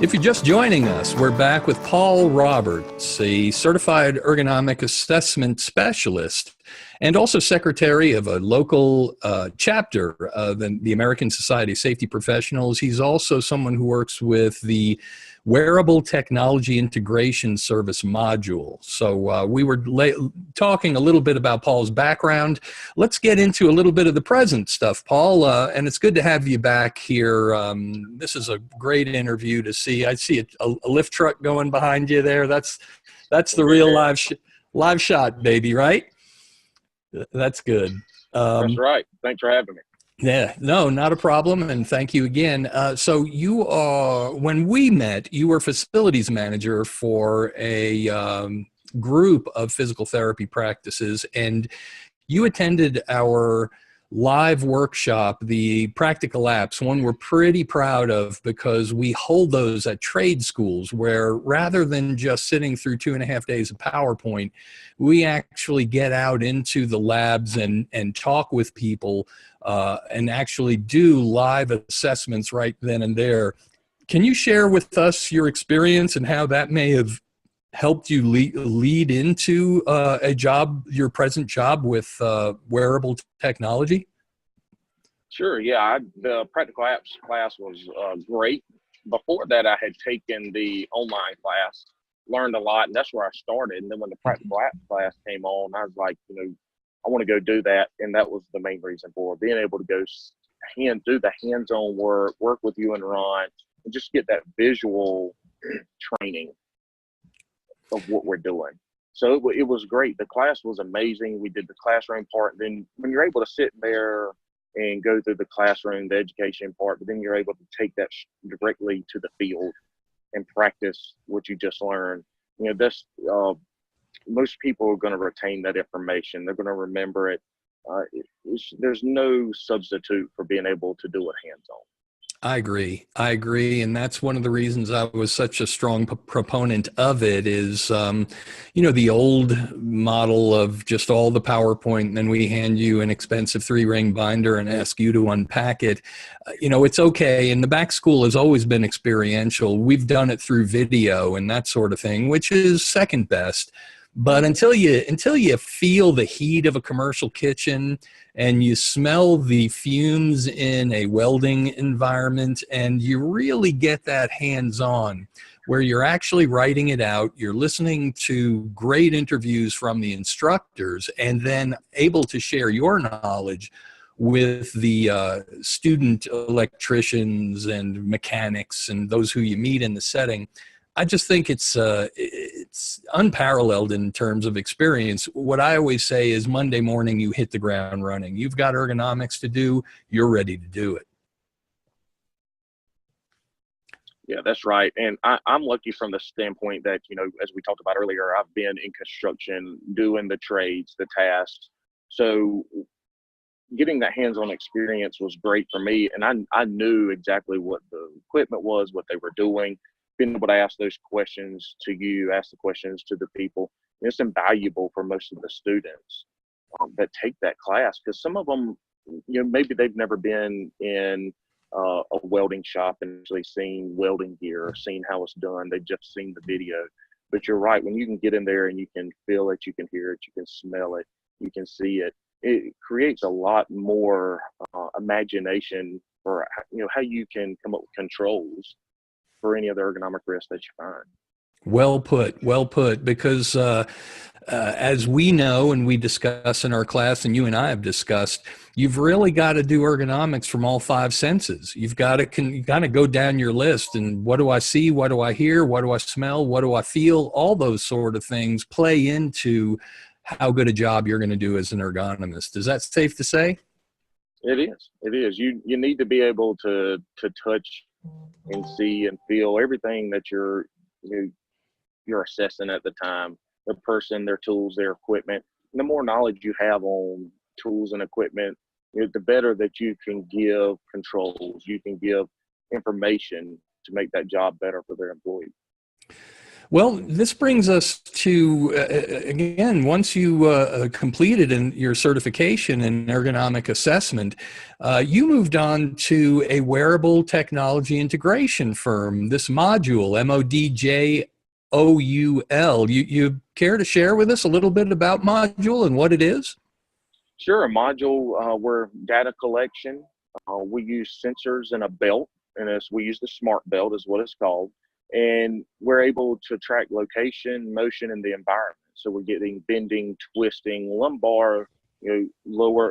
If you're just joining us, we're back with Paul Roberts, a certified ergonomic assessment specialist and also secretary of a local chapter of the American Society of Safety Professionals. He's also someone who works with the Wearable Technology Integration Service module. So we were talking a little bit about Paul's background. Let's get into a little bit of the present stuff, Paul, and it's good to have you back here. This is a great interview to see. I see a lift truck going behind you there. That's the real live shot, baby, right? That's good. That's right. Thanks for having me. Yeah, no, not a problem. And thank you again. So you are, when we met, you were facilities manager for a group of physical therapy practices, and you attended our live workshop, the practical apps, one we're pretty proud of because we hold those at trade schools where rather than just sitting through 2.5 days of PowerPoint, we actually get out into the labs and talk with people and actually do live assessments right then and there. Can you share with us your experience and how that may have helped you lead into your present job with wearable technology? Sure. Yeah, the practical apps class was great. Before that, I had taken the online class, learned a lot, and that's where I started. And then when the practical apps class came on, I was like, I want to go do that. And that was the main reason for it, being able to go do the hands-on work with you and Ron, and just get that visual training of what we're doing. So it was great. The class was amazing. We did the classroom part. Then when you're able to sit there and go through the classroom, the education part, but then you're able to take that directly to the field and practice what you just learned. Most people are going to retain that information. They're going to remember it. There's no substitute for being able to do it hands-on. I agree. And that's one of the reasons I was such a strong proponent of it is, the old model of just all the PowerPoint and then we hand you an expensive 3-ring binder and ask you to unpack it. It's okay. And the back school has always been experiential. We've done it through video and that sort of thing, which is second best. But until you feel the heat of a commercial kitchen and you smell the fumes in a welding environment and you really get that hands-on where you're actually writing it out, you're listening to great interviews from the instructors and then able to share your knowledge with the student electricians and mechanics and those who you meet in the setting. I just think it's unparalleled in terms of experience. What I always say is Monday morning, you hit the ground running. You've got ergonomics to do, you're ready to do it. Yeah, that's right. And I'm lucky from the standpoint that, as we talked about earlier, I've been in construction, doing the trades, the tasks. So getting that hands-on experience was great for me. And I knew exactly what the equipment was, what they were doing. Being able to ask those questions to you, ask the questions to the people, it's invaluable for most of the students that take that class, because some of them, maybe they've never been in a welding shop and actually seen welding gear or seen how it's done. They've just seen the video. But you're right, when you can get in there and you can feel it, you can hear it, you can smell it, you can see it, it creates a lot more imagination for how you can come up with controls for any of the ergonomic risks that you find. Well put, because as we know and we discuss in our class, and you and I have discussed, you've really got to do ergonomics from all 5 senses. You've got to kind of go down your list and what do I see, what do I hear, what do I smell, what do I feel? All those sort of things play into how good a job you're going to do as an ergonomist. Is that safe to say? It is. It is. You need to be able to touch and see and feel everything that you're assessing at the time, the person, their tools, their equipment. And the more knowledge you have on tools and equipment, the better that you can give controls, you can give information to make that job better for their employees. Well, this brings us to, again, once you completed your certification in ergonomic assessment, you moved on to a wearable technology integration firm, this module, MODJOUL. You care to share with us a little bit about module and what it is? Sure. A module, we're data collection. We use sensors in a belt, and we use the smart belt is what it's called. And we're able to track location, motion, and the environment. So we're getting bending, twisting, lumbar, low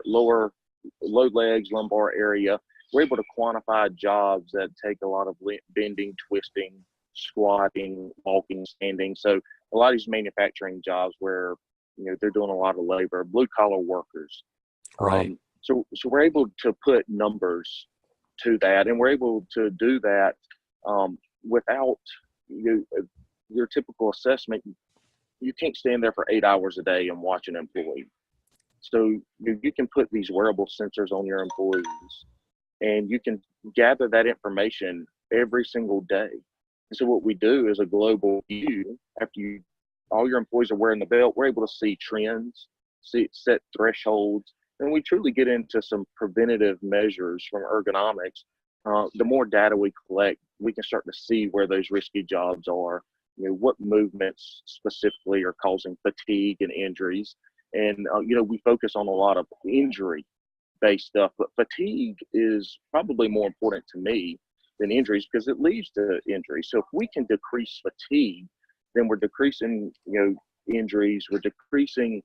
legs, lumbar area. We're able to quantify jobs that take a lot of bending, twisting, squatting, walking, standing. So a lot of these manufacturing jobs where they're doing a lot of labor, blue collar workers. Right. So we're able to put numbers to that, and we're able to do that without your typical assessment. You can't stand there for 8 hours a day and watch an employee. So you can put these wearable sensors on your employees, and you can gather that information every single day. And so what we do is a global view. After all your employees are wearing the belt, we're able to see trends, set thresholds, and we truly get into some preventative measures from ergonomics. The more data we collect, we can start to see where those risky jobs are, what movements specifically are causing fatigue and injuries. And, we focus on a lot of injury-based stuff, but fatigue is probably more important to me than injuries because it leads to injuries. So if we can decrease fatigue, then we're decreasing, injuries, we're decreasing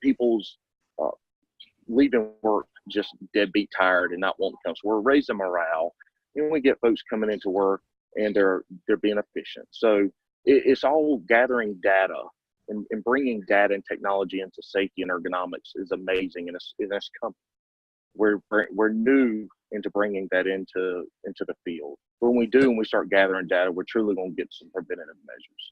people's leaving work just deadbeat tired and not wanting to come. So we're raising morale, and we get folks coming into work and they're being efficient. So it's all gathering data and bringing data and technology into safety and ergonomics is amazing. And it's we're new into bringing that into the field. But when we do and we start gathering data, we're truly going to get some preventative measures.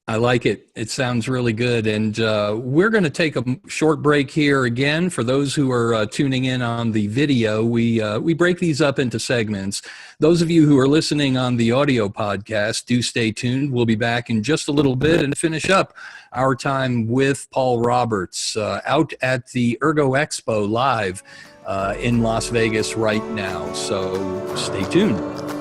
I like it. It sounds really good. And we're going to take a short break here again. For those who are tuning in on the video, we break these up into segments. Those of you who are listening on the audio podcast, do stay tuned. We'll be back in just a little bit and finish up our time with Paul Roberts out at the Ergo Expo live in Las Vegas right now. So stay tuned.